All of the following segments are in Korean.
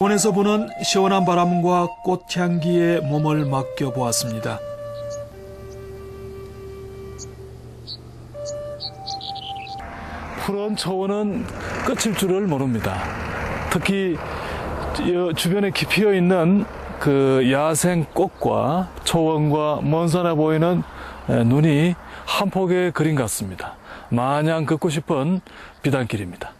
원에서 부는 시원한 바람과 꽃향기에 몸을 맡겨보았습니다. 푸른 초원은 끝일 줄을 모릅니다. 특히 주변에 피어 있는 그 야생 꽃과 초원과 먼 산에 보이는 눈이 한 폭의 그림 같습니다. 마냥 걷고 싶은 비단길입니다.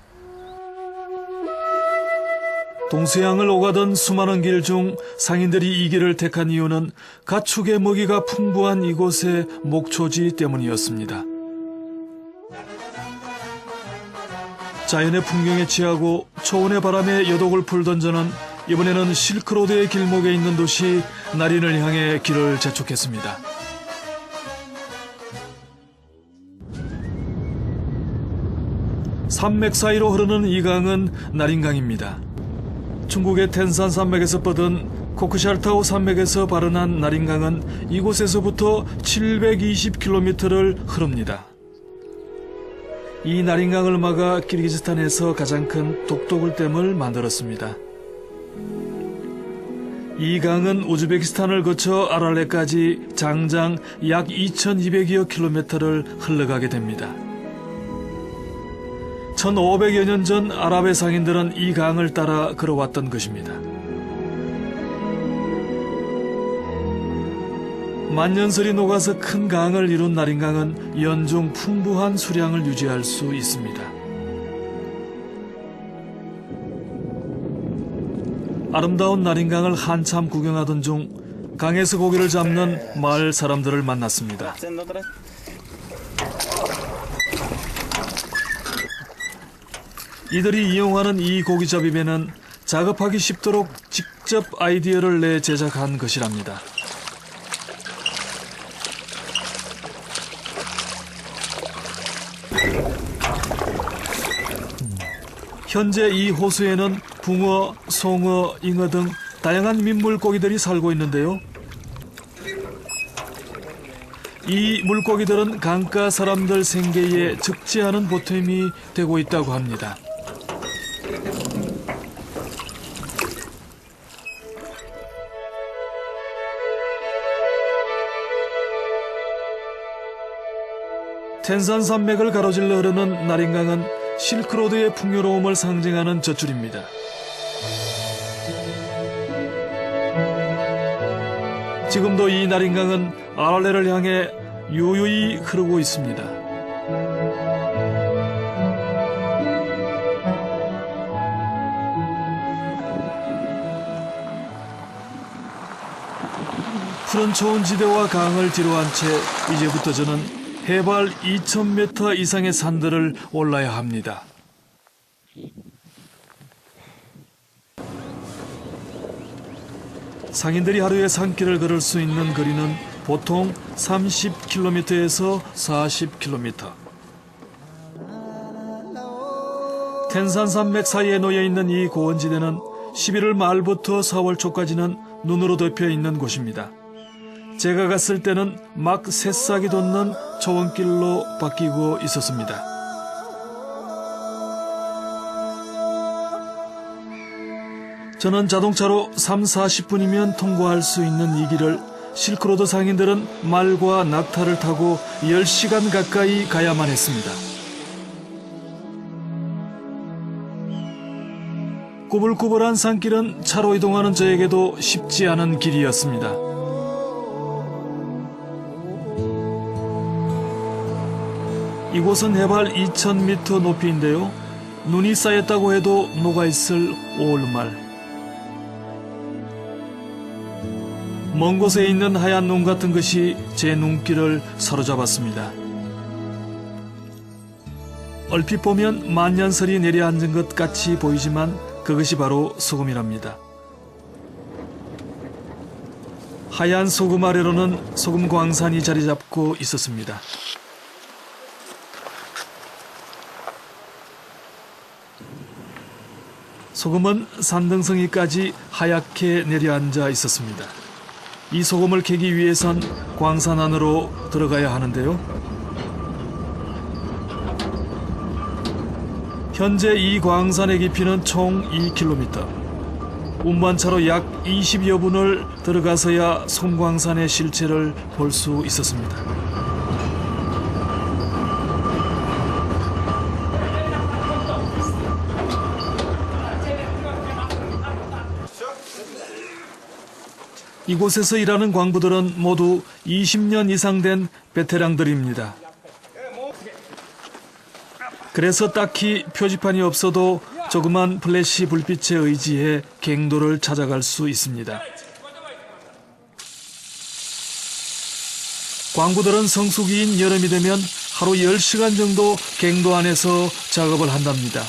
동서양을 오가던 수많은 길 중 상인들이 이 길을 택한 이유는 가축의 먹이가 풍부한 이곳의 목초지 때문이었습니다. 자연의 풍경에 취하고 초원의 바람에 여독을 풀던 저는 이번에는 실크로드의 길목에 있는 도시 나린을 향해 길을 재촉했습니다. 산맥 사이로 흐르는 이 강은 나린강입니다. 중국의 텐산 산맥에서 뻗은 코크샬타오 산맥에서 발원한 나린강은 이곳에서부터 720km를 흐릅니다. 이 나린강을 막아 키르기즈스탄에서 가장 큰 독도굴댐을 만들었습니다. 이 강은 우즈베키스탄을 거쳐 아랄레까지 장장 약 2200여 킬로미터를 흘러가게 됩니다. 1500여 년 전 아랍의 상인들은 이 강을 따라 걸어왔던 것입니다. 만년설이 녹아서 큰 강을 이룬 나린강은 연중 풍부한 수량을 유지할 수 있습니다. 아름다운 나린강을 한참 구경하던 중 강에서 고기를 잡는 마을 사람들을 만났습니다. 이들이 이용하는 이 고기잡이 배는 작업하기 쉽도록 직접 아이디어를 내 제작한 것이랍니다. 현재 이 호수에는 붕어, 송어, 잉어 등 다양한 민물고기들이 살고 있는데요. 이 물고기들은 강가 사람들 생계에 적지 않은 보탬이 되고 있다고 합니다. 텐산 산맥을 가로질러 흐르는 나린강은 실크로드의 풍요로움을 상징하는 젖줄입니다. 지금도 이 나린강은 아랄레를 향해 유유히 흐르고 있습니다. 푸른 초원 지대와 강을 뒤로한 채 이제부터 저는 해발 2000m 이상의 산들을 올라야 합니다. 상인들이 하루에 산길을 걸을 수 있는 거리는 보통 30km에서 40km. 텐산 산맥 사이에 놓여 있는 이 고원지대는 11월 말부터 4월 초까지는 눈으로 덮여 있는 곳입니다. 제가 갔을 때는 막 새싹이 돋는 초원길로 바뀌고 있었습니다. 저는 자동차로 30-40분이면 통과할 수 있는 이 길을 실크로드 상인들은 말과 낙타를 타고 10시간 가까이 가야만 했습니다. 꾸불꾸불한 산길은 차로 이동하는 저에게도 쉽지 않은 길이었습니다. 이곳은 해발 2000m 높이인데요. 눈이 쌓였다고 해도 녹아있을 5월말. 먼 곳에 있는 하얀 눈 같은 것이 제 눈길을 사로잡았습니다. 얼핏 보면 만년설이 내려앉은 것 같이 보이지만 그것이 바로 소금이랍니다. 하얀 소금 아래로는 소금 광산이 자리 잡고 있었습니다. 소금은 산등성이까지 하얗게 내려앉아 있었습니다. 이 소금을 캐기 위해선 광산 안으로 들어가야 하는데요. 현재 이 광산의 깊이는 총 2km. 운반차로 약 20여 분을 들어가서야 송광산의 실체를 볼 수 있었습니다. 이곳에서 일하는 광부들은 모두 20년 이상 된 베테랑들입니다. 그래서 딱히 표지판이 없어도 조그만 플래시 불빛에 의지해 갱도를 찾아갈 수 있습니다. 광부들은 성수기인 여름이 되면 하루 10시간 정도 갱도 안에서 작업을 한답니다.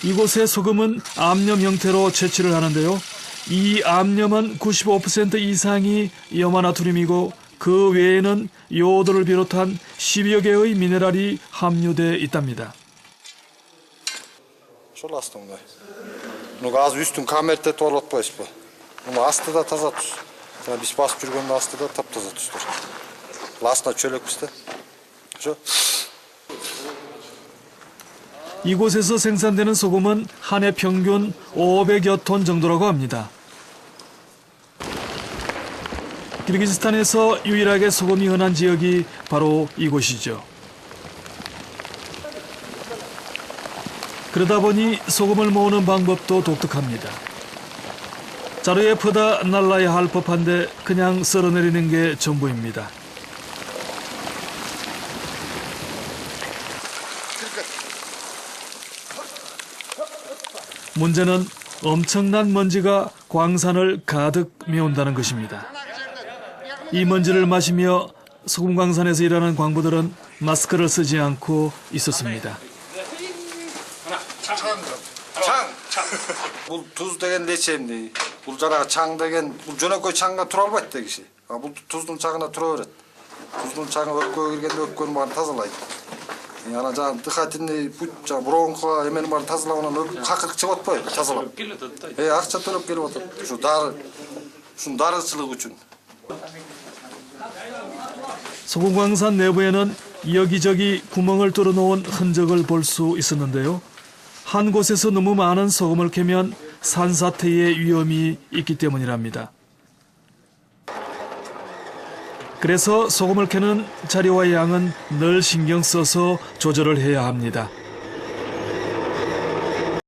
이곳의 소금은 암염 형태로 채취를 하는데요. 이 암염은 95% 이상이 염화나트륨이고 그 외에는 요오드를 비롯한 10여 개의 미네랄이 함유돼 있답니다. Şol astыңda. Bunu gaz üstün kamertet torlatpayız bu. Bunu astıda taza tuz. Biz basıp жүргөндө astıda taptaza tuzdur. Астына çölökпүз да. Şu. 이곳에서 생산되는 소금은 한 해 평균 500여 톤 정도라고 합니다. 키르기즈스탄에서 유일하게 소금이 흔한 지역이 바로 이곳이죠. 그러다 보니 소금을 모으는 방법도 독특합니다. 자루에 퍼다 날라야 할 법한데 그냥 썰어내리는 게 전부입니다. 문제는 엄청난 먼지가 광산을 가득 메운다는 것입니다. 이 먼지를 마시며 소금광산에서 일하는 광부들은 마스크를 쓰지 않고 있었습니다. Бұл туз деген нечемди? Бұл жанагы чаң деген, бұл жөнөкөй чаңга тура албайт да киши. Бұл туздун чагына тура берет. Туздун чаңы өпкөгө киргенде өпкөнүн баарын тазалайт. Ана жанагы дыхательный путь, жанагы бронхо эменин баарын тазалагандан какырык чыгып атпайбы тазалап. Акча төлөп келип атат. Ушу дары, ушунун дарычылык үчүн. 소금광산 내부에는 여기저기 구멍을 뚫어놓은 흔적을 볼 수 있었는데요. 한 곳에서 너무 많은 소금을 캐면 산사태의 위험이 있기 때문이랍니다. 그래서 소금을 캐는 자리와 양은 늘 신경 써서 조절을 해야 합니다.